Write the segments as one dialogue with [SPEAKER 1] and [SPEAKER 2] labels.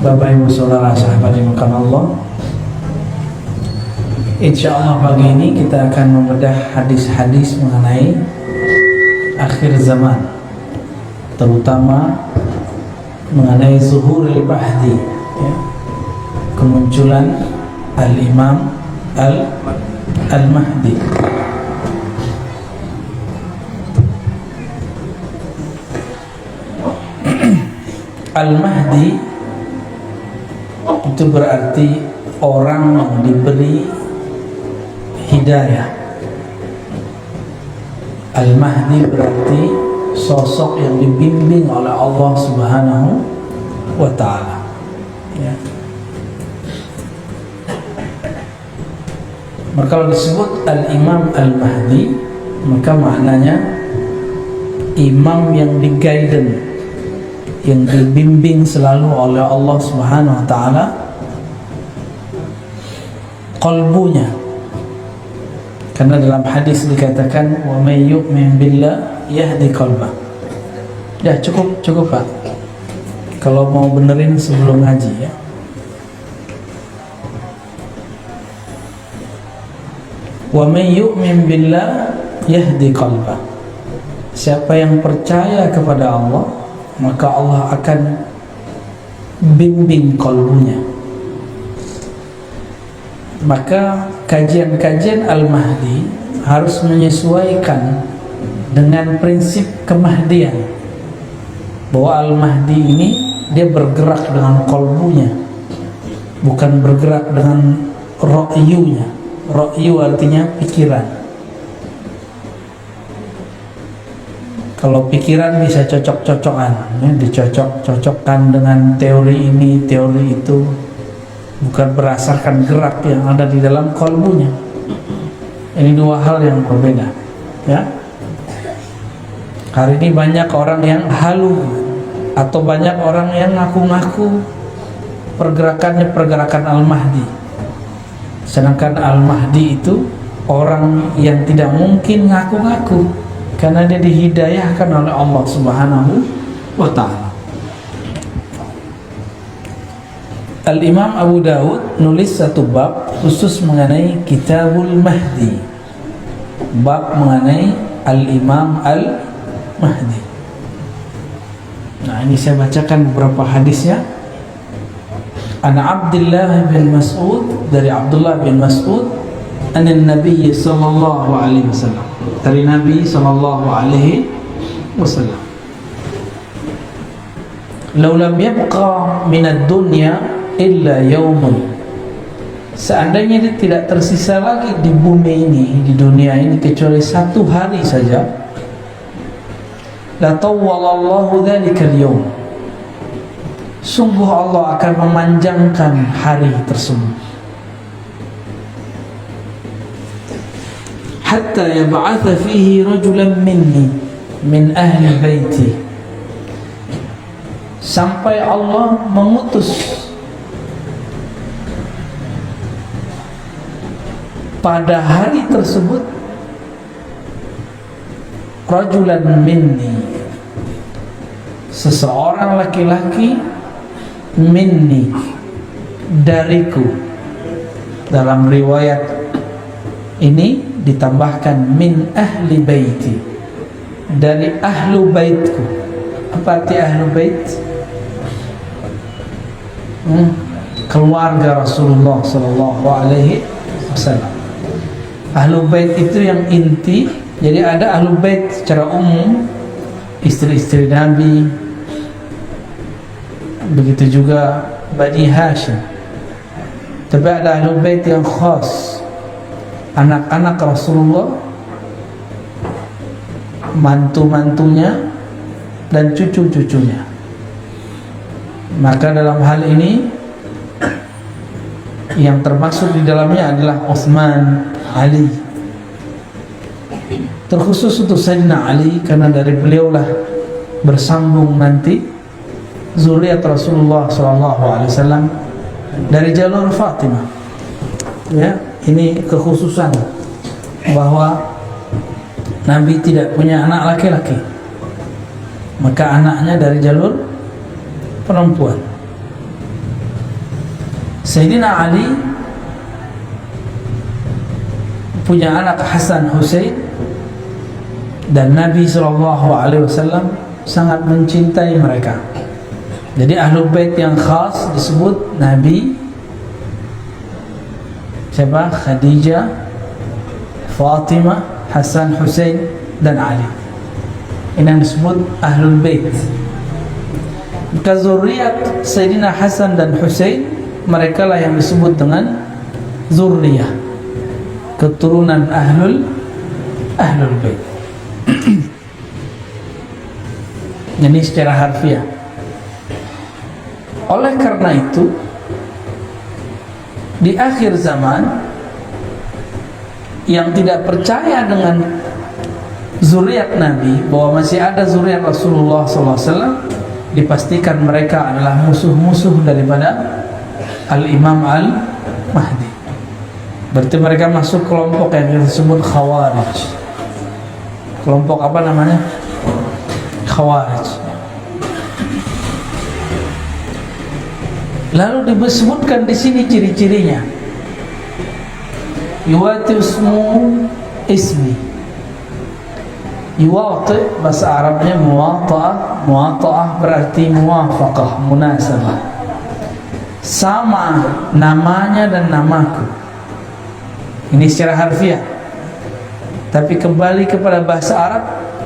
[SPEAKER 1] Bapak Ibu Saudara sahabat dimuliakan Allah, insyaallah pagi ini kita akan membedah hadis-hadis mengenai akhir zaman, terutama mengenai zuhurul mahdi, ya, kemunculan al-imam al-mahdi. Al-mahdi itu berarti orang yang diberi hidayah. Al-Mahdi berarti sosok yang dibimbing oleh Allah Subhanahu wa ta'ala, ya. Maka kalau disebut Al-Imam Al-Mahdi, maka maknanya imam yang di-guidance, yang dibimbing selalu oleh Allah Subhanahu wa ta'ala qalbunya. Karena dalam hadis dikatakan wa may yu'min billah yahdi qalbah. Ya cukup Pak, kalau mau benerin sebelum ngaji, ya. Wa may yu'min billah yahdi qalbah. Siapa yang percaya kepada Allah, maka Allah akan bimbing kalbunya. Maka kajian-kajian Al-Mahdi harus menyesuaikan dengan prinsip kemahdian, bahwa Al-Mahdi ini dia bergerak dengan kalbunya, bukan bergerak dengan ra'yunya. Ra'yu artinya pikiran. Kalau pikiran bisa cocok-cocokan, ya, dicocok-cocokkan dengan teori ini, teori itu, bukan berdasarkan gerak yang ada di dalam kalbunya. Ini dua hal yang berbeda, ya. Hari ini banyak orang yang halu, atau banyak orang yang ngaku-ngaku pergerakannya pergerakan Al-Mahdi, sedangkan Al-Mahdi itu orang yang tidak mungkin ngaku-ngaku, karena dia dihidayahkan oleh Allah Subhanahu wa ta'ala. Al-Imam Abu Dawud nulis satu bab khusus mengenai Kitabul Mahdi, bab mengenai Al-Imam Al-Mahdi. Nah, ini saya bacakan beberapa hadisnya. Ana Abdullah bin Mas'ud, dari Abdullah bin Mas'ud, anin Nabi sallallahu alaihi wasallam, dari Nabi sallallahu alaihi wasallam, "Law lam yabqa min ad-dunya illa yawmun." Seandainya dia tidak tersisa lagi di bumi ini, di dunia ini, kecuali satu hari saja, la tawwalallahu dzalika al-yawm. Sungguh Allah akan memanjangkan hari tersebut. Hatta yab'atha fihi rajulan minni min ahli baiti, sampai Allah mengutus pada hari tersebut rajulan minni, seseorang laki-laki, minni, dariku. Dalam riwayat ini ditambahkan min ahli baiti, dari ahlu baitku. Apa arti ahlu bait? Keluarga Rasulullah sallallahu alaihi wasallam. Ahlu bait itu yang inti. Jadi ada ahlu bait secara umum, istri-istri Nabi, begitu juga Bani Hashim. Tapi ada ahlu bait yang khas, anak-anak Rasulullah, mantu-mantunya, dan cucu-cucunya. Maka dalam hal ini yang termasuk di dalamnya adalah Utsman, Ali. Terkhusus untuk Sayyidina Ali, karena dari beliaulah bersambung nanti zuriat Rasulullah SAW dari jalur Fatimah. Ya, ini kekhususan bahwa Nabi tidak punya anak laki-laki, maka anaknya dari jalur perempuan. Sayyidina Ali punya anak Hasan Husain, dan Nabi SAW sangat mencintai mereka. Jadi Ahlul Bait yang khas disebut Nabi siapa? Khadijah, Fatimah, Hasan, Husain, dan Ali. Ini yang disebut Ahlul Bait. Maka zuriat Sayyidina Hasan dan Husain, mereka lah yang disebut dengan zurriyah, keturunan Ahlul Bait. Jadi secara harfiah. Oleh karena itu, di akhir zaman yang tidak percaya dengan zuriat Nabi, bahwa masih ada zuriat Rasulullah SAW, dipastikan mereka adalah musuh-musuh daripada Al-Imam Al-Mahdi. Berarti mereka masuk kelompok yang disebut Khawarij. Kelompok apa namanya? Khawarij. Lalu disebutkan di sini ciri-cirinya. Yuwati ismi. Yuwati bahasa Arabnya muwata'ah. Muwata'ah berarti muwafaqah, munasabah. Sama namanya dan namaku. Ini secara harfiah. Tapi kembali kepada bahasa Arab,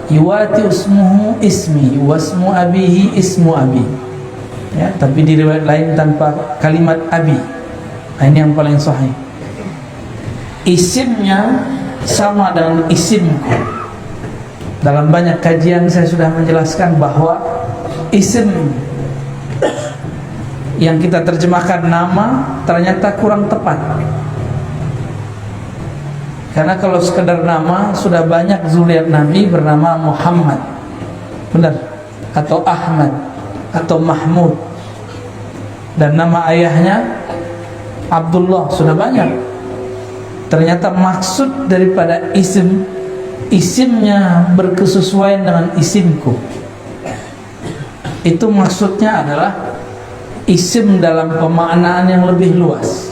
[SPEAKER 1] yuwati ismuhu ismi wasmu abihi ismu abi. Ya, tapi di riwayat lain tanpa kalimat abi. Nah, ini yang paling sahih. Isimnya sama dengan isimku. Dalam banyak kajian saya sudah menjelaskan bahwa isim yang kita terjemahkan nama ternyata kurang tepat. Karena kalau sekedar nama, sudah banyak zuriat Nabi bernama Muhammad, benar, atau Ahmad, atau Mahmud, dan nama ayahnya Abdullah, sudah banyak. Ternyata maksud daripada isimnya berkesesuaian dengan isimku, itu maksudnya adalah isim dalam pemaknaan yang lebih luas.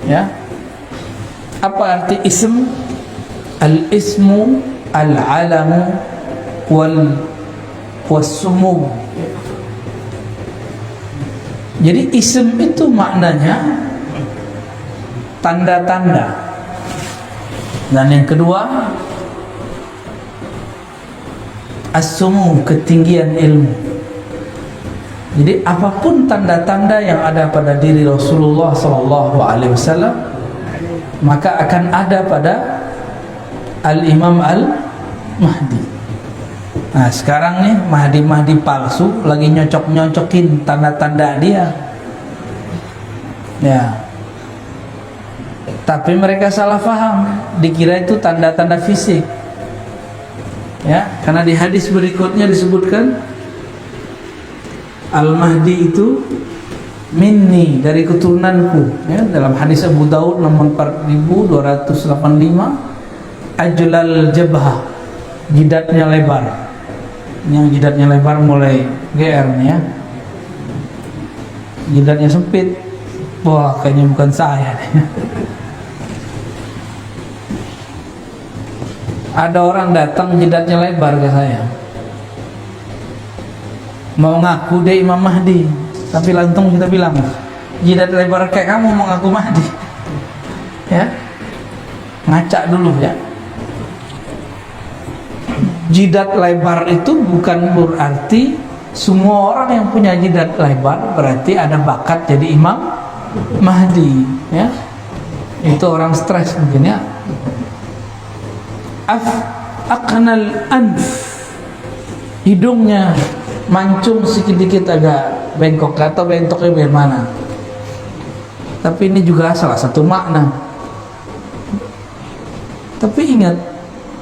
[SPEAKER 1] Ya, apa arti ism? Al-ismu al-alamu wal-sumu. Jadi ism itu maknanya tanda-tanda. Dan yang kedua, as-sumu, ketinggian ilmu. Jadi apapun tanda-tanda yang ada pada diri Rasulullah SAW, maka akan ada pada Al-Imam Al-Mahdi. Nah, sekarang nih Mahdi palsu lagi nyocok-nyocokin tanda-tanda dia. Ya. Tapi mereka salah faham, dikira itu tanda-tanda fisik. Ya, karena di hadis berikutnya disebutkan Al-Mahdi itu minni, dari keturunanku. Ya, dalam hadis Abu Daud nomor 4285, ajlal jabhah, jidatnya lebar. Yang jidatnya lebar mulai GR nih ya. Jidatnya sempit, wah kayaknya bukan saya nih. Ada orang datang jidatnya lebar ke saya, mau ngaku dia Imam Mahdi, tapi langsung kita bilang, jidat lebar kayak kamu mau ngaku Mahdi? Ya, ngaca dulu ya. Jidat lebar itu bukan berarti semua orang yang punya jidat lebar berarti ada bakat jadi Imam Mahdi. Ya, itu orang stres mungkin ya. Aqnal anf, hidungnya mancung sedikit agak bengkok, atau bentoknya bagaimana. Tapi ini juga salah satu makna. Tapi ingat,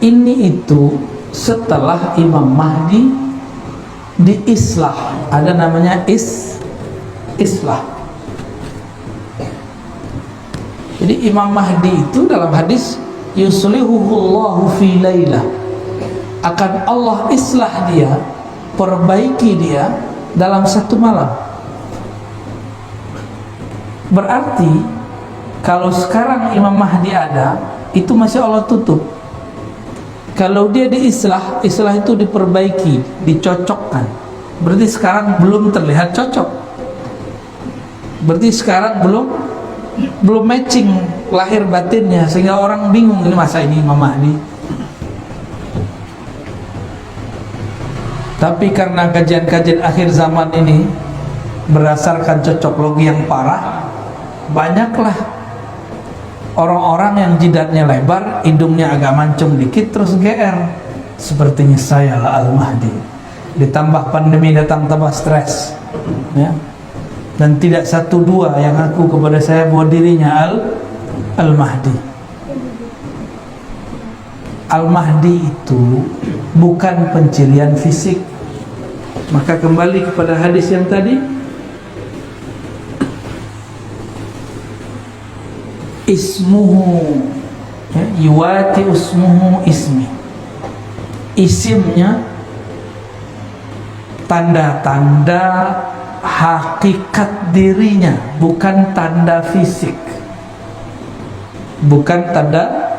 [SPEAKER 1] ini itu setelah Imam Mahdi diislah, ada namanya islah. Jadi Imam Mahdi itu dalam hadis yuslihuhullahu fi lailah, akan Allah islah dia, perbaiki dia dalam satu malam. Berarti kalau sekarang Imam Mahdi ada, itu masih Allah tutup. Kalau dia diislah, islah itu diperbaiki, dicocokkan. Berarti sekarang belum terlihat cocok. Berarti sekarang belum matching lahir batinnya, sehingga orang bingung, ini masa ini Imam Mahdi. Tapi karena kajian-kajian akhir zaman ini berdasarkan cocoklogi yang parah, banyaklah orang-orang yang jidatnya lebar, hidungnya agak mancung dikit terus GR. Sepertinya saya lah Al-Mahdi. Ditambah pandemi datang, tambah stres, ya. Dan tidak satu dua yang ngaku kepada saya bahwa dirinya Al-Mahdi. Al-Mahdi itu bukan pencirian fisik. Maka kembali kepada hadis yang tadi, ismuhu, ya, yuwati ismuhu ismi. Isimnya tanda-tanda hakikat dirinya, bukan tanda fisik. Bukan tanda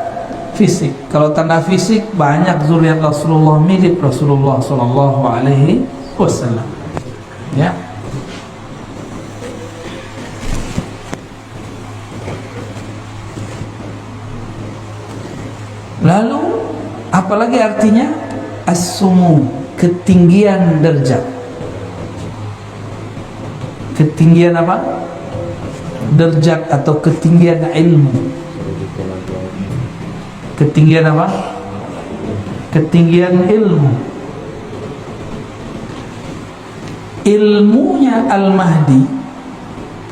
[SPEAKER 1] fisik. Kalau tanda fisik banyak zuriat Rasulullah mirip Rasulullah sallallahu alaihi wasallam. Ya. Lalu apalagi artinya as-sumu, ketinggian derajat. Ketinggian apa? Derajat atau ketinggian ilmu. Ketinggian apa? Ketinggian ilmu. Ilmunya Al-Mahdi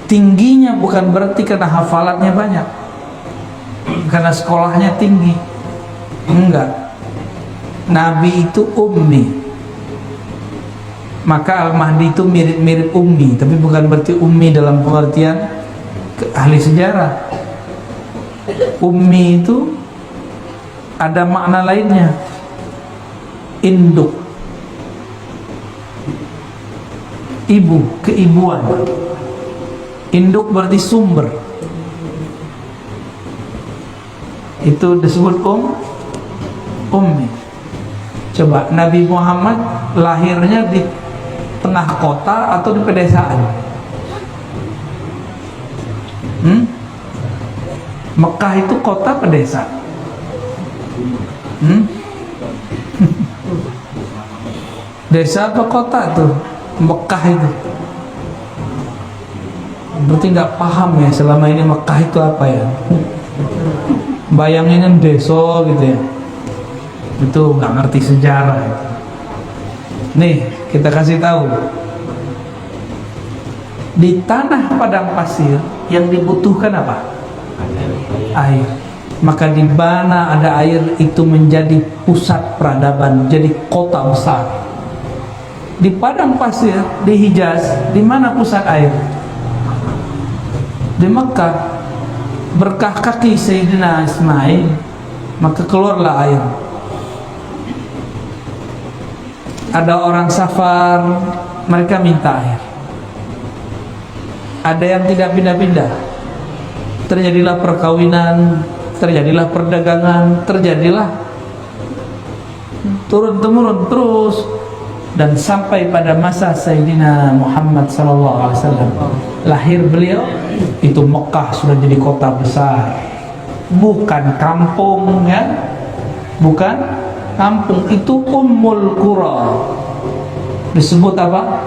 [SPEAKER 1] tingginya bukan berarti karena hafalannya banyak, karena sekolahnya tinggi. Enggak. Nabi itu ummi, maka Al-Mahdi itu mirip-mirip ummi, tapi bukan berarti ummi dalam pengertian ahli sejarah. Ummi itu ada makna lainnya, induk, ibu, keibuan. Induk berarti sumber, itu disebut ummi. Coba Nabi Muhammad lahirnya di tengah kota atau di pedesaan? Mekah itu kota pedesaan? Desa apa kota tuh Mekah itu? Berarti nggak paham ya selama ini Mekah itu apa ya? Bayanginnya desa gitu ya. Itu nggak ngerti sejarah. Nih kita kasih tahu, di tanah padang pasir yang dibutuhkan apa? Air. Maka di mana ada air itu menjadi pusat peradaban, jadi kota besar. Di padang pasir di Hijaz, di mana pusat air? Di Mekah. Berkah kaki Sayyidina Ismail, maka keluarlah air. Ada orang safar, mereka minta air. Ada yang tidak pindah-pindah, terjadilah perkawinan, terjadilah perdagangan, terjadilah turun-temurun terus, dan sampai pada masa Sayyidina Muhammad SAW lahir beliau, itu Mekah sudah jadi kota besar, bukan kampung ya, bukan kampung. Itu Ummul Qura, disebut apa?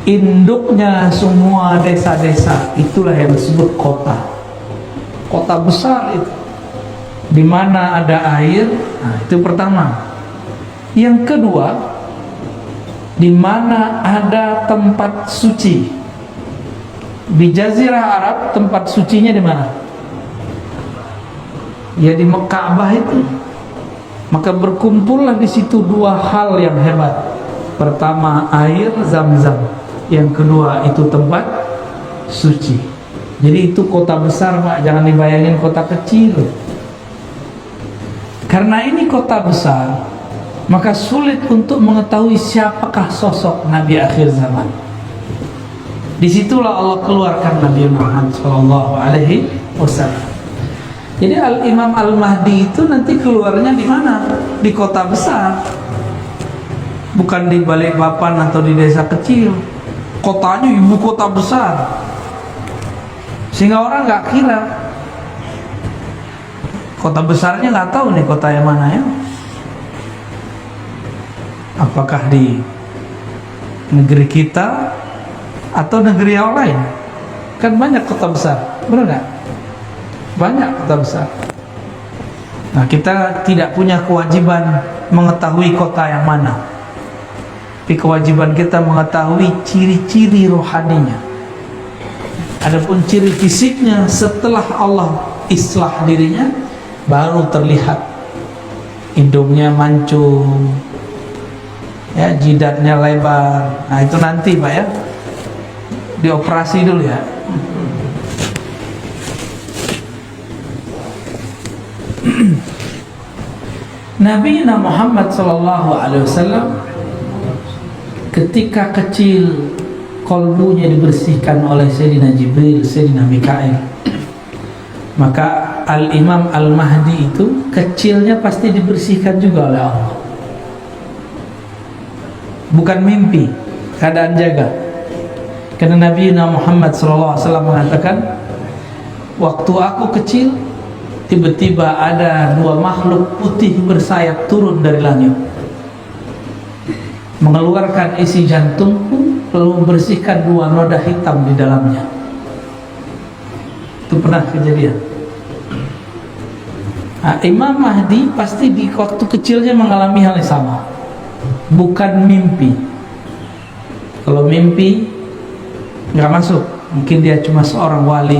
[SPEAKER 1] Induknya semua desa-desa, itulah yang disebut kota. Kota besar itu, di mana ada air. Nah, itu pertama. Yang kedua, di mana ada tempat suci. Di Jazirah Arab tempat sucinya di mana? Ya di Ka'bah itu. Maka berkumpullah di situ dua hal yang hebat. Pertama air Zam-Zam, yang kedua itu tempat suci. Jadi itu kota besar, Pak, jangan dibayangin kota kecil. Karena ini kota besar, maka sulit untuk mengetahui siapakah sosok Nabi akhir zaman. Disitulah Allah keluarkan Nabi Muhammad Shallallahu Alaihi Wasallam. Jadi Imam Al-Mahdi itu nanti keluarnya di mana? Di kota besar, bukan di Balikpapan atau di desa kecil. Kotanya ibu kota besar, sehingga orang nggak kira. Kota besarnya nggak tahu nih kota yang mana ya. Apakah di negeri kita atau negeri yang lain? Kan banyak kota besar, benar nggak? Banyak kota besar. Nah, kita tidak punya kewajiban mengetahui kota yang mana, tapi kewajiban kita mengetahui ciri-ciri rohaninya. Adapun ciri fisiknya setelah Allah islah dirinya, baru terlihat. Hidungnya mancung, ya, jidatnya lebar. Nah, itu nanti Pak ya, dioperasi dulu ya. Nabi Muhammad SAW ketika kecil kolbunya dibersihkan oleh Sayyidina Jibril, Sayyidina Mikail. Maka Al-Imam Al-Mahdi itu kecilnya pasti dibersihkan juga oleh Allah. Bukan mimpi, keadaan jaga. Karena Nabi Muhammad SAW mengatakan, waktu aku kecil, tiba-tiba ada dua makhluk putih bersayap turun dari langit, mengeluarkan isi jantungku, lalu membersihkan dua noda hitam di dalamnya. Itu pernah kejadian. Nah, Imam Mahdi pasti di waktu kecilnya mengalami hal yang sama, bukan mimpi. Kalau mimpi nggak masuk, mungkin dia cuma seorang wali,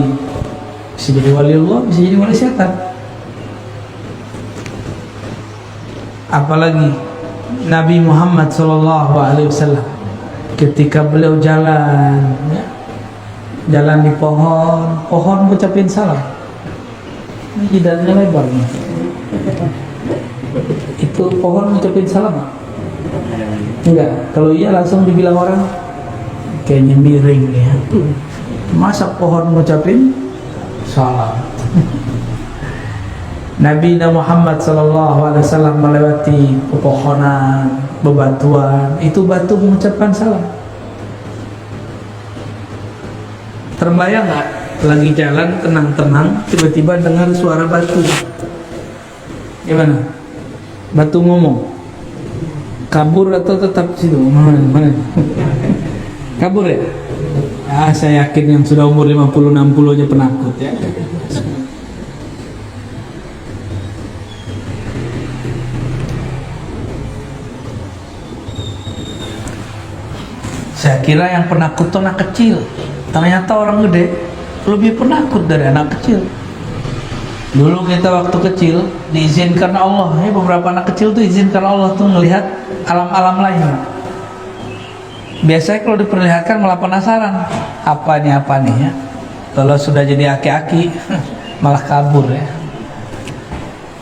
[SPEAKER 1] bisa jadi wali Allah, bisa jadi wali setan. Apalagi Nabi Muhammad SAW ketika beliau jalan, ya, jalan di pohon ngucapin salam, jidatnya lebar nih. Itu pohon ngucapin salam? Enggak. Kalau iya langsung dibilang orang kayaknya miring ya. Masa pohon ngucapin salam? Nabi Muhammad SAW melewati pepohonan, bebatuan, itu batu mengucapkan salam. Terbayang nggak? Lagi jalan tenang-tenang, tiba-tiba dengar suara batu. Gimana? Batu ngomong, kabur atau tetap situ? Mana? Kabur ya? Ah, saya yakin yang sudah umur 50-60 aja penakut ya. Saya kira yang penakut itu anak kecil, ternyata orang gede lebih penakut dari anak kecil. Dulu kita waktu kecil diizinkan Allah, ya, beberapa anak kecil tuh izinkan Allah tuh melihat alam-alam lain. Biasanya kalau diperlihatkan malah penasaran, apa nih ya. Kalau sudah jadi aki-aki malah kabur ya.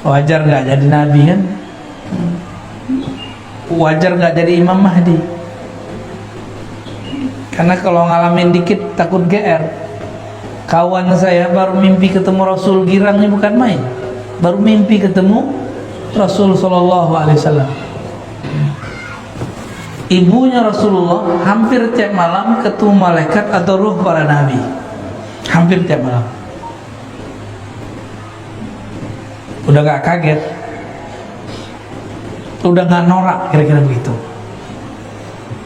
[SPEAKER 1] Wajar nggak jadi nabi kan? Wajar nggak jadi Imam Mahdi? Karena kalau ngalamin dikit takut GR. Kawan saya baru mimpi ketemu Rasul, girangnya bukan main. Baru mimpi ketemu Rasul Sallallahu Alaihi Wasallam. Ibunya Rasulullah hampir tiap malam ketemu malaikat atau ruh para nabi. Hampir tiap malam. Udah gak kaget, udah gak norak, kira-kira begitu.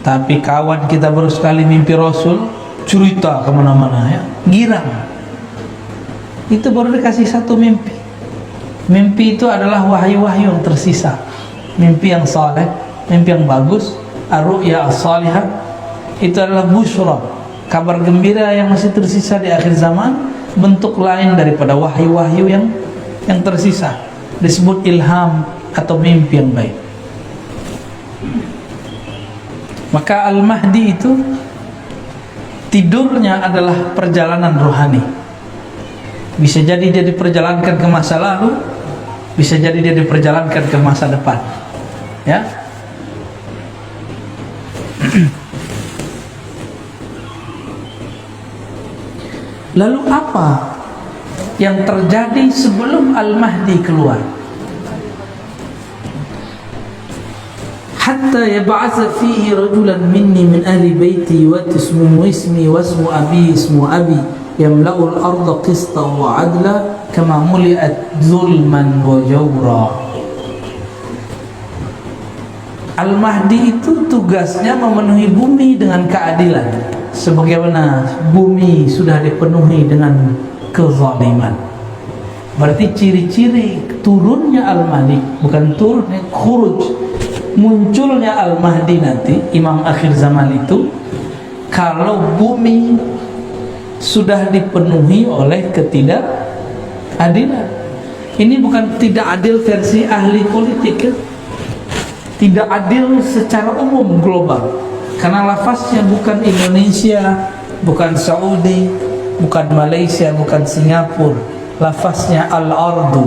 [SPEAKER 1] Tapi kawan kita baru sekali mimpi Rasul, cerita kemana-mana ya, girang. Itu baru dikasih satu mimpi. Mimpi itu adalah wahyu-wahyu yang tersisa, mimpi yang saleh, mimpi yang bagus. Ar-ru'ya as-salihah itu adalah busyra, kabar gembira yang masih tersisa di akhir zaman, bentuk lain daripada wahyu-wahyu yang tersisa, disebut ilham atau mimpi yang baik. Maka Al-Mahdi itu tidurnya adalah perjalanan rohani. Bisa jadi dia diperjalankan ke masa lalu, bisa jadi dia diperjalankan ke masa depan. Ya. Lalu apa yang terjadi sebelum Al-Mahdi keluar? Hatta yab'atha fihi rajulan minni min ahli baiti wa ismuhu ismi wa ismu abi ismu abi yamla'ul arda qistan wa adla kama muli'at zulman wa jawra. Al-Mahdi itu tugasnya memenuhi bumi dengan keadilan, sebagaimana bumi sudah dipenuhi dengan kezaliman. Berarti ciri-ciri turunnya Al-Mahdi, bukan turunnya, khuruj, munculnya Al-Mahdi nanti, imam akhir zaman itu, kalau bumi sudah dipenuhi oleh ketidakadilan. Ini bukan tidak adil versi ahli politik ya? Tidak adil secara umum global, karena lafaznya bukan Indonesia, bukan Saudi, bukan Malaysia, bukan Singapura. Lafaznya al-ardu,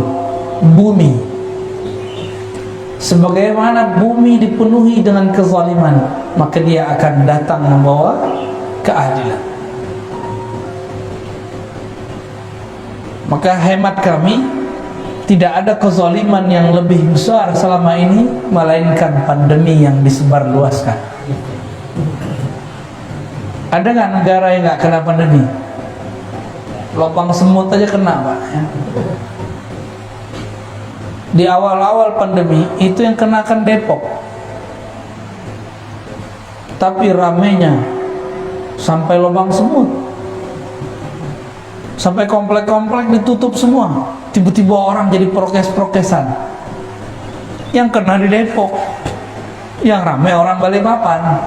[SPEAKER 1] bumi. Sebagaimana bumi dipenuhi dengan kezaliman, maka dia akan datang membawa keadilan. Maka hemat kami, tidak ada kezaliman yang lebih besar selama ini melainkan pandemi yang disebarluaskan. Ada nggak negara yang nggak kena pandemi? Lubang semut aja kena, Pak. Di awal-awal pandemi itu yang kenakan Depok, tapi ramenya sampai lubang semut, sampai komplek-komplek ditutup semua. Tiba-tiba orang jadi prokes-prokesan. Yang kena di Depok, yang ramai orang Balikpapan,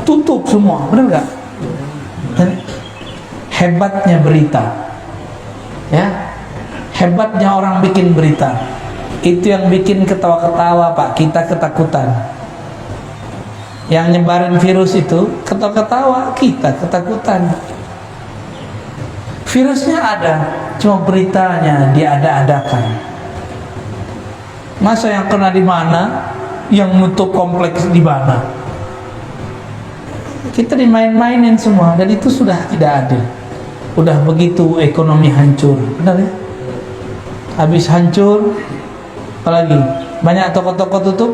[SPEAKER 1] tutup semua, benar nggak? Dan hebatnya berita, ya, hebatnya orang bikin berita, itu yang bikin ketawa-ketawa, Pak. Kita ketakutan. Yang nyebarin virus itu ketawa-ketawa, kita ketakutan. Virusnya ada, cuma beritanya diada-adakan. Masa yang kena di mana, yang nutup kompleks di mana? Kita dimain-mainin semua, dan itu sudah tidak adil. Udah begitu ekonomi hancur, benar ya? Habis hancur, apalagi banyak toko-toko tutup.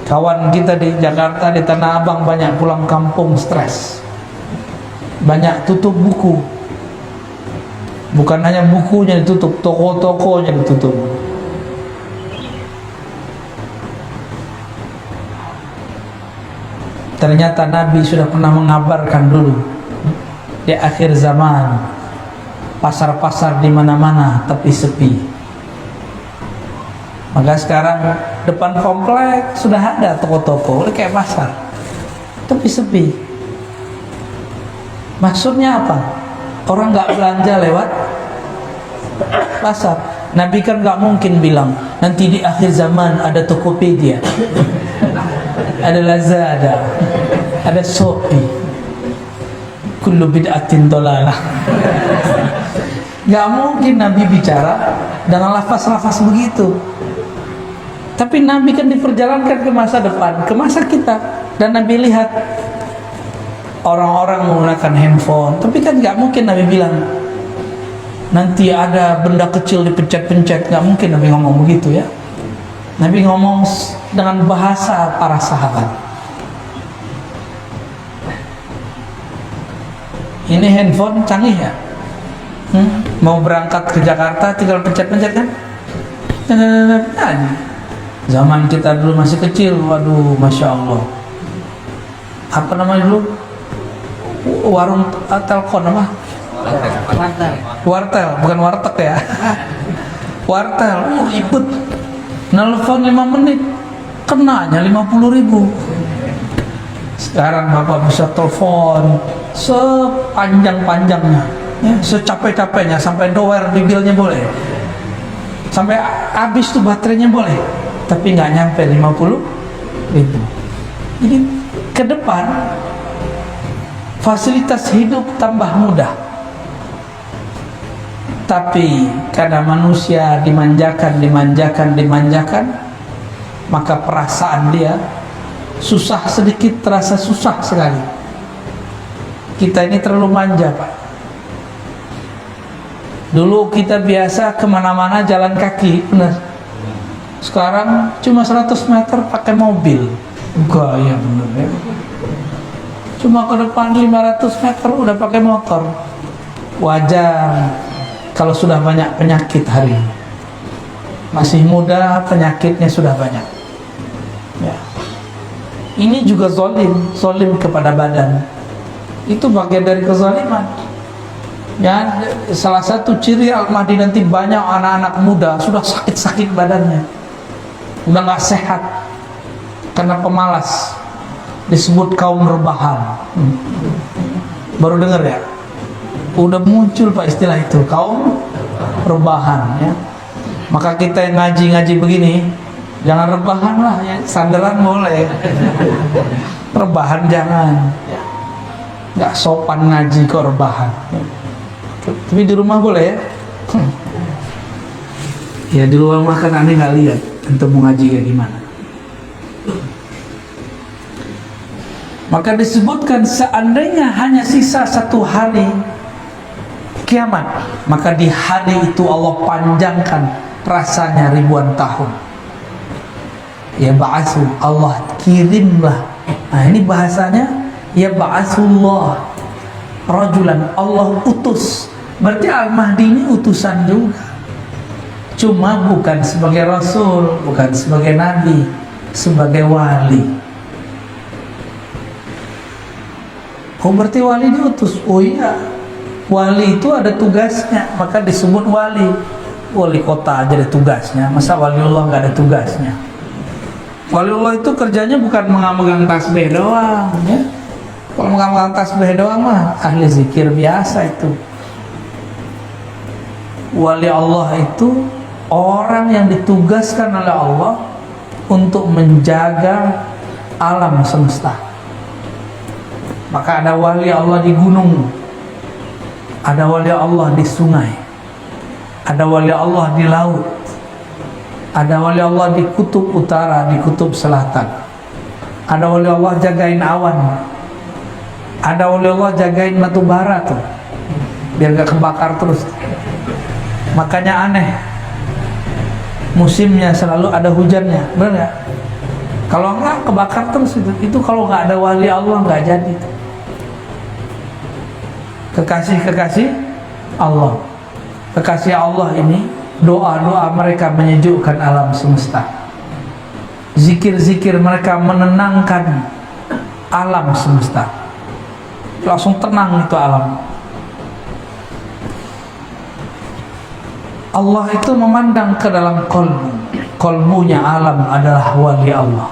[SPEAKER 1] Kawan kita di Jakarta, di Tanah Abang, banyak pulang kampung stres, banyak tutup buku. Bukan hanya bukunya ditutup, toko-tokonya ditutup. Ternyata Nabi sudah pernah mengabarkan dulu, di akhir zaman pasar-pasar di mana-mana tapi sepi. Maka sekarang depan komplek sudah ada toko-toko, udah kayak pasar, tapi sepi. Maksudnya apa? Orang nggak belanja lewat pasar. Nabi kan nggak mungkin bilang nanti di akhir zaman ada Tokopedia, ada Lazada, ada Shopee, kullu bid'atin dolalah. Nggak mungkin Nabi bicara dengan lafaz-lafaz begitu. Tapi Nabi kan diperjalankan ke masa depan, ke masa kita, dan Nabi lihat orang-orang menggunakan handphone. Tapi kan nggak mungkin Nabi bilang nanti ada benda kecil dipencet-pencet. Nggak mungkin Nabi ngomong begitu ya. Nabi ngomong dengan bahasa para sahabat. Ini handphone canggih ya. Mau berangkat ke Jakarta tinggal pencet-pencet kan. Zaman kita dulu masih kecil, waduh, masya Allah. Apa namanya dulu? Warung telkom apa? Wartel, bukan warteg ya. Wartel, ribet. Nelfon 5 menit, kenanya 50.000. Sekarang Bapak bisa telepon sepanjang-panjangnya, ya, secapek-capeknya, sampai dower di bilnya boleh, sampai habis tuh baterainya boleh, tapi nggak nyampe 50.000. Jadi ke depan fasilitas hidup tambah mudah, tapi karena manusia dimanjakan, maka perasaan dia susah sedikit terasa susah sekali. Kita ini terlalu manja, Pak. Dulu kita biasa kemana-mana jalan kaki, benar. Sekarang cuma 100 meter pakai mobil. Gaya bener ya. Cuma ke depan 500 meter udah pakai motor. Wajar kalau sudah banyak penyakit hari ini. Masih muda penyakitnya sudah banyak ya. Ini juga zolim kepada badan. Itu bagian dari kezaliman ya. Salah satu ciri Al-Mahdi nanti, banyak anak-anak muda sudah sakit-sakit badannya, udah gak sehat karena pemalas, disebut kaum rebahan. Baru dengar ya? Udah muncul Pak istilah itu, kaum rebahan ya. Maka kita yang ngaji-ngaji begini, jangan rebahan lah ya, sandaran boleh, rebahan jangan ya. Nggak sopan ngaji kok rebahan ya. Tapi di rumah boleh ya. Ya di rumah kan aneh nggak lihat untuk mau ngaji kayak gimana. Maka disebutkan seandainya hanya sisa 1 hari kiamat, maka di hari itu Allah panjangkan rasanya ribuan tahun. Ya ba'asu, Allah kirimlah. Nah ini bahasanya ya ba'asullah rajulan, Allah utus. Berarti Al-Mahdi ini utusan juga, cuma bukan sebagai rasul, bukan sebagai nabi, sebagai wali. Oh berarti wali diutus? Oh iya, wali itu ada tugasnya, maka disebut wali. Wali kota aja ada tugasnya, masa waliullah nggak ada tugasnya? Waliullah itu kerjanya bukan megang tasbih doang ya. Kalau megang tasbih doang mah ahli zikir biasa itu. Wali Allah itu orang yang ditugaskan oleh Allah untuk menjaga alam semesta. Maka ada wali Allah di gunung, ada wali Allah di sungai, ada wali Allah di laut, ada wali Allah di kutub utara, di kutub selatan, ada wali Allah jagain awan, ada wali Allah jagain batu bara tuh biar gak kebakar terus. Makanya aneh, musimnya selalu ada hujannya, benar gak? Kalau enggak kebakar terus itu kalau nggak ada wali Allah nggak jadi. Kekasih-kekasih Allah, kekasih Allah ini doa-doa mereka menyejukkan alam semesta, zikir-zikir mereka menenangkan alam semesta, langsung tenang itu alam. Allah itu memandang ke dalam kolbunya alam adalah wali Allah.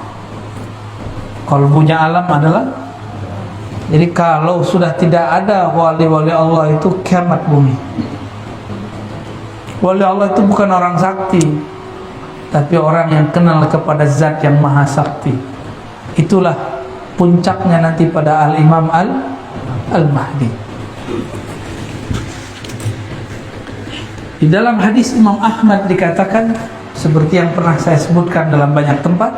[SPEAKER 1] Kolbunya alam adalah, jadi kalau sudah tidak ada wali-wali Allah itu kiamat bumi. Wali Allah itu bukan orang sakti, tapi orang yang kenal kepada zat yang maha sakti. Itulah puncaknya nanti pada Al-Imam Al-Mahdi. Di dalam hadis Imam Ahmad dikatakan, seperti yang pernah saya sebutkan dalam banyak tempat,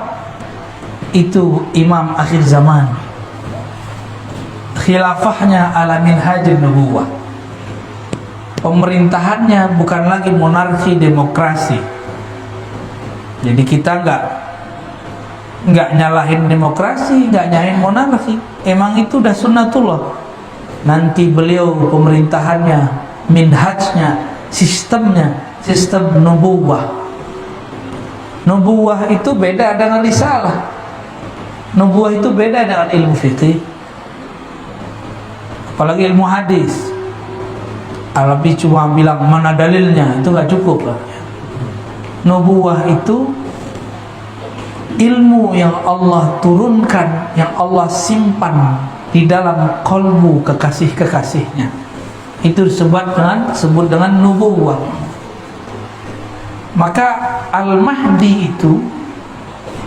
[SPEAKER 1] itu imam akhir zaman, khilafahnya ala minhajin nubuwah, pemerintahannya bukan lagi monarki demokrasi. Jadi kita nggak nyalahin demokrasi, nggak nyalahin monarki, emang itu udah sunnatullah. Nanti beliau pemerintahannya, minhajnya, sistemnya, sistem nubuwah. Nubuwah itu beda dengan risalah. Nubuwah itu beda dengan ilmu fikih, apalagi ilmu hadis. Alabi cuma bilang mana dalilnya, itu nggak cukup lah. Nubuwah itu ilmu yang Allah turunkan, yang Allah simpan di dalam kolbu kekasih-kekasihnya. Itu disebut dengan nubuwah. Maka Al-Mahdi itu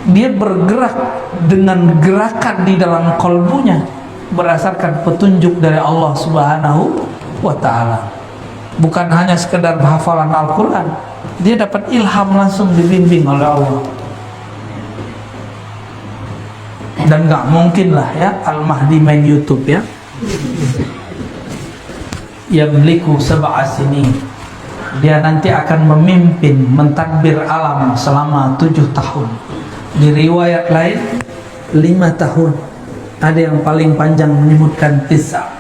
[SPEAKER 1] dia bergerak dengan gerakan di dalam kolbunya berdasarkan petunjuk dari Allah Subhanahu wa ta'ala. Bukan hanya sekedar hafalan Al-Quran, dia dapat ilham langsung, dibimbing oleh Allah. Dan gak mungkin lah ya Al-Mahdi main YouTube ya. Yamliku sab'a sinin dia nanti akan memimpin mentadbir alam selama 7 tahun. Di riwayat lain 5 tahun. Ada yang paling panjang menyebutkan 9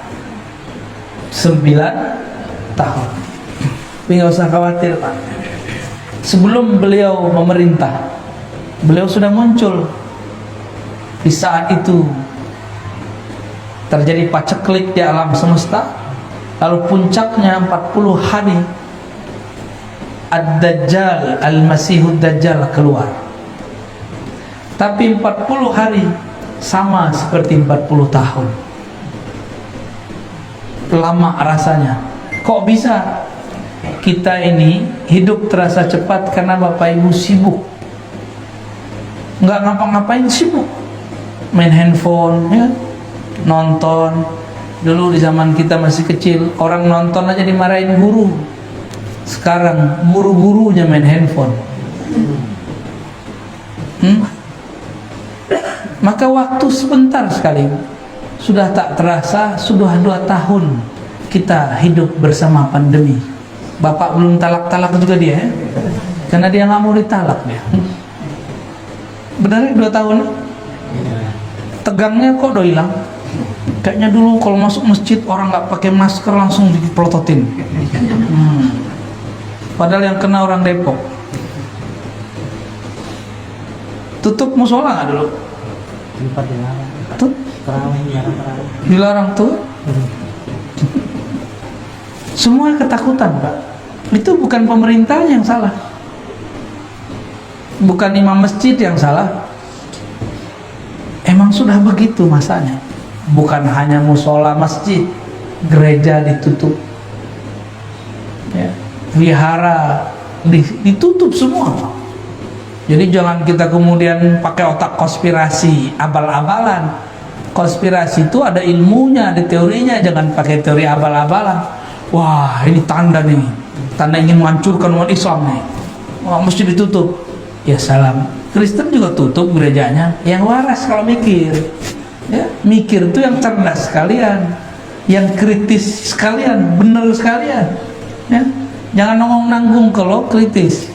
[SPEAKER 1] tahun. Tapi nggak usah khawatir, Pak. Sebelum beliau memerintah, beliau sudah muncul. Di saat itu terjadi paceklik di alam semesta. Lalu puncaknya 40 hari Ad-Dajjal, Al-Masihud Dajjal keluar. Tapi 40 hari sama seperti 40 tahun. Lama rasanya. Kok bisa? Kita ini hidup terasa cepat karena Bapak Ibu sibuk. Nggak ngapa-ngapain, sibuk. Main handphone, ya, nonton. Dulu di zaman kita masih kecil, orang nonton aja dimarahin guru. Sekarang guru-gurunya main handphone. Maka waktu sebentar sekali, sudah tak terasa, sudah 2 tahun kita hidup bersama pandemi. Bapak belum talak-talak juga dia, ya? Karena dia nggak mau ditalak dia. Benar 2 tahun? Tegangnya kok udah hilang. Kayaknya dulu kalau masuk masjid orang nggak pakai masker langsung dipelototin. Padahal yang kena orang Depok. Tutup musola nggak dulu?
[SPEAKER 2] Tempat dilarang.
[SPEAKER 1] Tuh? Dilarang tuh. Semua ketakutan, Pak. Itu bukan pemerintah yang salah, bukan imam masjid yang salah. Emang sudah begitu masanya. Bukan hanya musola masjid, gereja ditutup, ya, wihara ditutup semua. Jadi jangan kita kemudian pakai otak konspirasi, abal-abalan. Konspirasi itu ada ilmunya, ada teorinya. Jangan pakai teori abal-abalan. Wah, ini tanda nih, tanda ingin menghancurkan umat Islam nih. Wah, mesti ditutup. Ya salam. Kristen juga tutup gerejanya. Yang waras kalau mikir, ya, mikir itu yang cerdas sekalian, yang kritis sekalian, benar sekalian, ya. Jangan nanggung kalau kritis.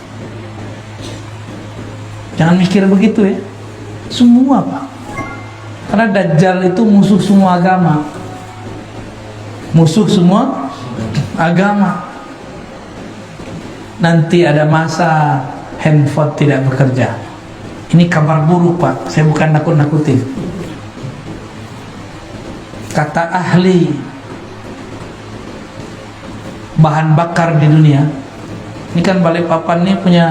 [SPEAKER 1] Jangan mikir begitu, ya. Semua, Pak. Karena Dajjal itu musuh semua agama. Musuh semua agama. Nanti ada masa handphone tidak bekerja. Ini kabar buruk, Pak. Saya bukan nakut-nakutin. Kata ahli bahan bakar di dunia, ini kan Balikpapan ini punya,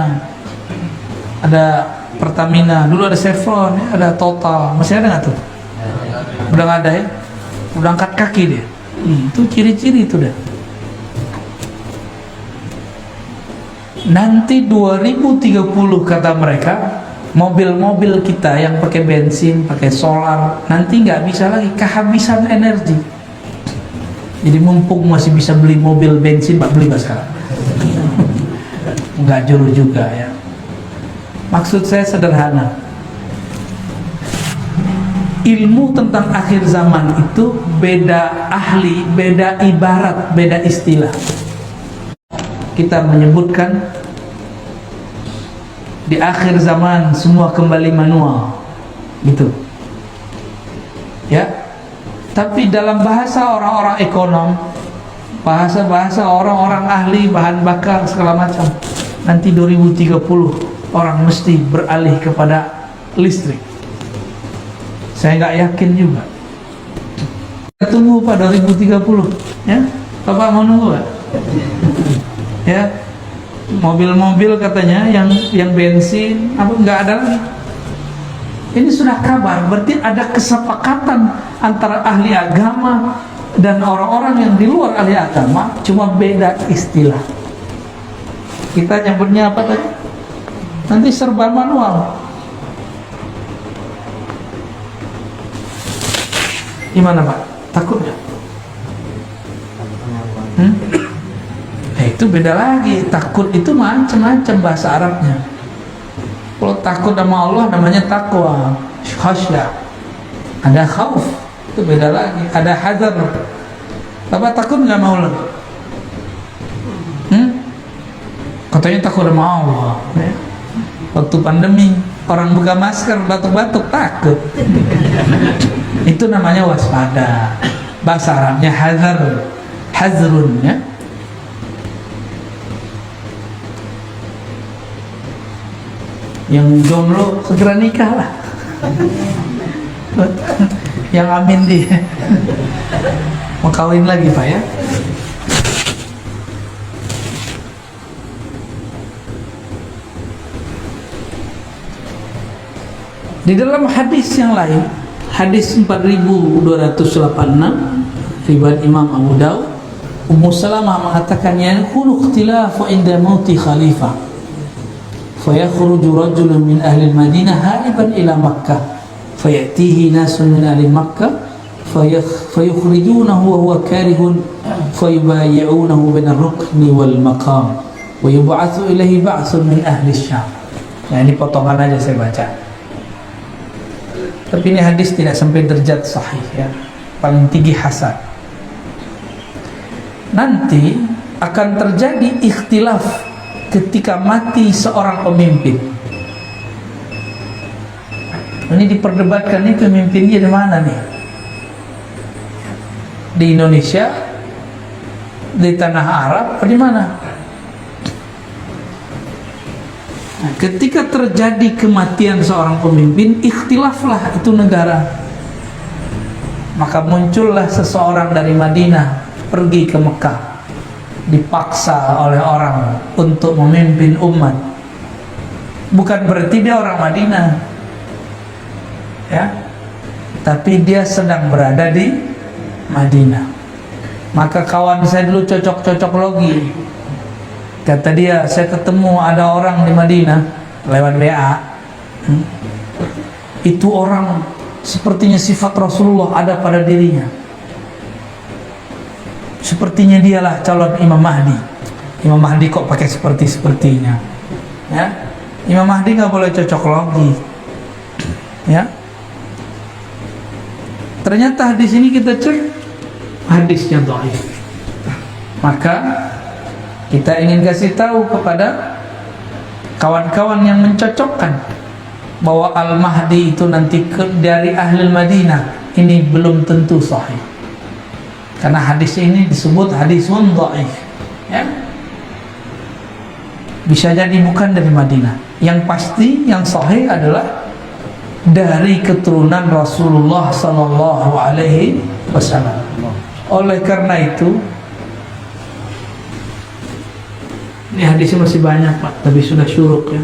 [SPEAKER 1] ada Pertamina, dulu ada Chevron, ya, ada Total, masih ada nggak tuh? Udah nggak ada, ya? Udah angkat kaki dia. Itu ciri-ciri itu dah. Nanti 2030 kata mereka, mobil-mobil kita yang pakai bensin, pakai solar, nanti nggak bisa lagi, kehabisan energi. Jadi mumpung masih bisa beli mobil bensin, Pak, beli Pak sekarang. Nggak juru juga, ya. Maksud saya sederhana. Ilmu tentang akhir zaman itu beda ahli, beda ibarat, beda istilah. Kita menyebutkan di akhir zaman semua kembali manual, gitu, ya. Tapi dalam bahasa orang-orang ekonom, bahasa orang-orang ahli bahan bakar segala macam, nanti 2030 orang mesti beralih kepada listrik. Saya nggak yakin juga. Kita tunggu pada 2030, ya. Bapak mau nunggu nggak? Ya, mobil-mobil katanya yang bensin apa nggak ada lagi. Ini sudah kabar, berarti ada kesepakatan antara ahli agama dan orang-orang yang di luar ahli agama, cuma beda istilah. Kita nyebutnya apa tadi? Nanti serba manual. Gimana, Pak? Takut nggak? Itu beda lagi. Takut itu macam-macam bahasa Arabnya. Kalau takut sama Allah namanya takwa, khasyah. Ada khauf, itu beda lagi. Ada hazar. Bapak takut nggak sama Allah? Katanya takut sama Allah. Ya. Waktu pandemi orang buka masker batuk-batuk takut. Itu namanya waspada. Bahasa Arabnya hazar, hazrun ya. Yang jomblo segera nikah lah. Yang amin dia. Mau kawin lagi Pak ya. Di dalam hadis yang lain, hadis 4286 riwayat Imam Abu Daud, Ummu Salamah mengatakan yakunu ikhtilafu inda mauti khalifah fayakhruju rajulun min ahli al-Madinah hariban ila Makkah fayatihi nasun min ahli Makkah fayukhrijunahu wa huwa karihun fayubayi'unahu baina ar-rukni wal maqam wa yub'atsu ilaihi ba'sun min ahli Syam. Nah, ini potongan aja saya baca. Tapi ini hadis tidak sampai derajat sahih ya. Paling tinggi hasan. Nanti akan terjadi ikhtilaf ketika mati seorang pemimpin. Ini diperdebatkan nih pemimpinnya di mana nih? Di Indonesia, di tanah Arab, atau di mana? Nah, ketika terjadi kematian seorang pemimpin, ikhtilaflah itu negara. Maka muncullah seseorang dari Madinah pergi ke Mekah, dipaksa oleh orang untuk memimpin umat. Bukan berarti dia orang Madinah, ya, tapi dia sedang berada di Madinah. Maka kawan saya dulu cocok-cocok logi. Kata dia, saya ketemu ada orang di Madinah lewat WA. Itu orang sepertinya sifat Rasulullah ada pada dirinya. Sepertinya dialah calon Imam Mahdi. Imam Mahdi kok pakai sepertinya? Ya, Imam Mahdi nggak boleh cocok logi. Ya. Ternyata di sini kita cek hadisnya dhaif. Maka kita ingin kasih tahu kepada kawan-kawan yang mencocokkan bahwa Al-Mahdi itu nanti dari Ahlul Madinah, ini belum tentu sahih. Karena hadis ini disebut hadis dhaif, ya. Bisa jadi bukan dari Madinah. Yang pasti yang sahih adalah dari keturunan Rasulullah sallallahu alaihi wasallam. Oleh karena itu, ini hadisnya masih banyak Pak, tapi sudah syuruk ya.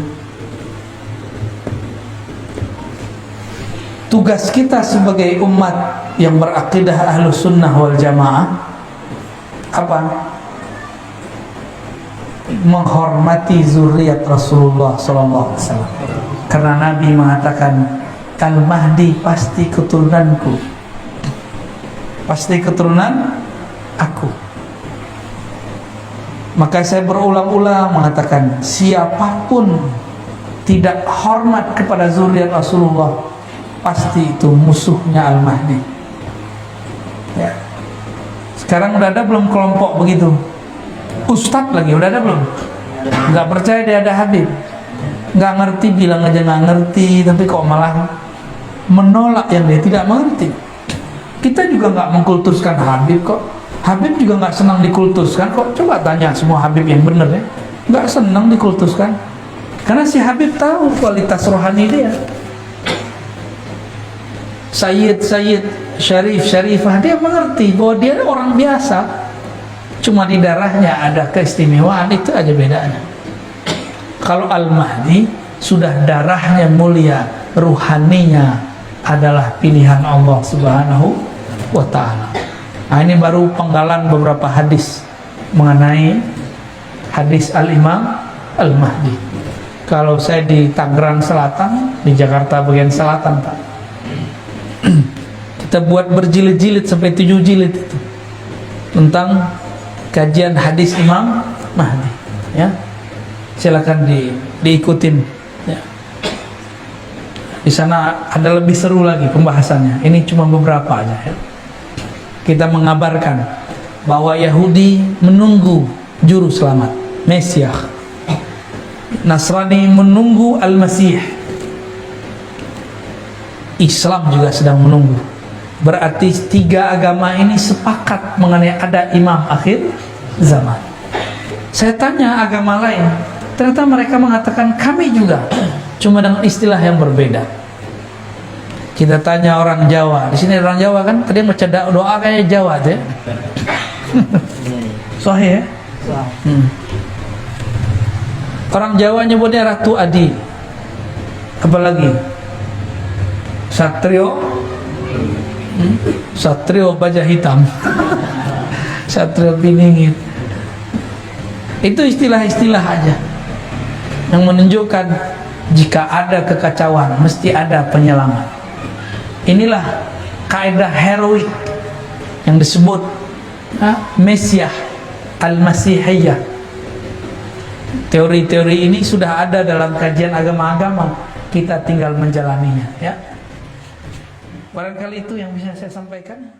[SPEAKER 1] Tugas kita sebagai umat yang berakidah ahlus sunnah wal jamaah apa? Menghormati zuriat Rasulullah sallallahu alaihi wasallam. Karena Nabi mengatakan Al-Mahdi pasti keturunanku, pasti keturunan aku. Maka saya berulang-ulang mengatakan siapapun tidak hormat kepada zuriat Rasulullah, pasti itu musuhnya Al-Mahdi. Ya. Sekarang udah ada belum kelompok begitu? Ustadz lagi udah ada belum? Nggak percaya dia ada Habib, nggak ngerti, bilang aja nggak ngerti, tapi kok malah menolak yang dia tidak mengerti. Kita juga nggak mengkultuskan Habib kok. Habib juga nggak senang dikultuskan kok. Coba tanya semua Habib yang benar ya, nggak senang dikultuskan. Karena si Habib tahu kualitas rohani dia. Sayyid, Syarif, Syarifah, dia mengerti bahwa dia orang biasa. Cuma di darahnya ada keistimewaan, itu aja bedanya. Kalau Al-Mahdi sudah darahnya mulia, ruhaninya adalah pilihan Allah Subhanahu wa ta'ala. Nah, ini baru penggalan beberapa hadis mengenai hadis Al-Imam Al-Mahdi. Kalau saya di Tangerang Selatan, di Jakarta bagian selatan Pak, kita buat berjilid-jilid sampai 7 jilid itu tentang kajian hadis Imam Mahdi, ya. Silakan diikutin, ya. Di sana ada lebih seru lagi pembahasannya. Ini cuma beberapa aja, ya. Kita mengabarkan bahwa Yahudi menunggu juru selamat, Mesias. Nasrani menunggu Al-Masih, Islam juga sedang menunggu. Berarti tiga agama ini sepakat mengenai ada imam akhir zaman. Saya tanya agama lain, ternyata mereka mengatakan kami juga, cuma dengan istilah yang berbeda. Kita tanya orang Jawa, di sini orang Jawa kan, tadi baca doa kayak Jawa deh. Sahih ya? Orang Jawa nyebutnya Ratu Adi. Apalagi? Satrio, Satrio Baja Hitam, Satrio Piningit. Itu istilah-istilah aja yang menunjukkan jika ada kekacauan mesti ada penyelamat. Inilah kaidah heroik yang disebut Mesiah Al-Masihiyah. Teori-teori ini sudah ada dalam kajian agama-agama, kita tinggal menjalaninya ya. Barangkali itu yang bisa saya sampaikan.